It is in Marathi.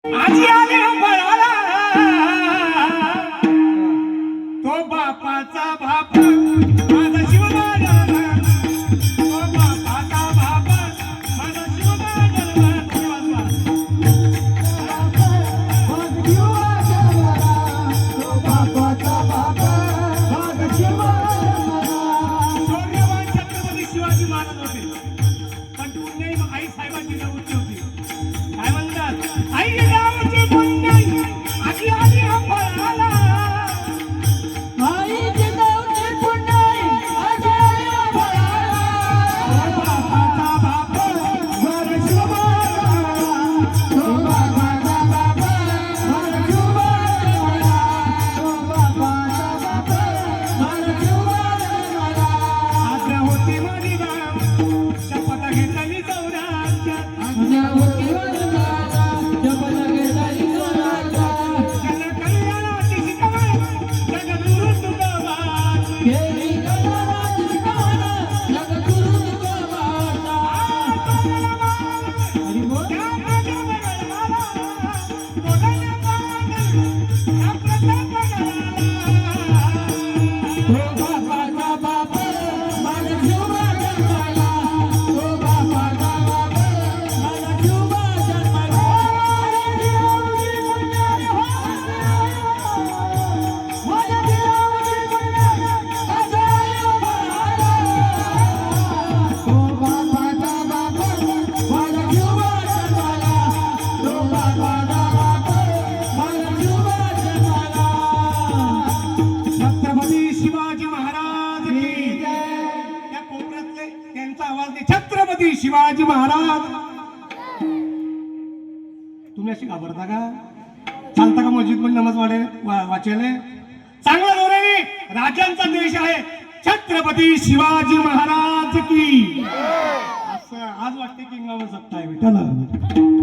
आजी आली फळाला तो बापाचा बाप माझा शिवराजा तो बापाचा बाप माझा शिवराजा शौर्यवान छत्रपती शिवाजी महाराज होते पण पुण्य आई साहेबांची नव्हती होती काय म्हणतात आई गावची पुण्य आजी आली फळाला छत्रपती शिवाजी महाराज तुम्ही अशी घाबरता का चालता का मस्जिद मध्ये नमाज वाचायला चांगला जोराने राजांचा देश आहे छत्रपती शिवाजी महाराज की असं आज वाटते की सत्ता आहे विठ्ठल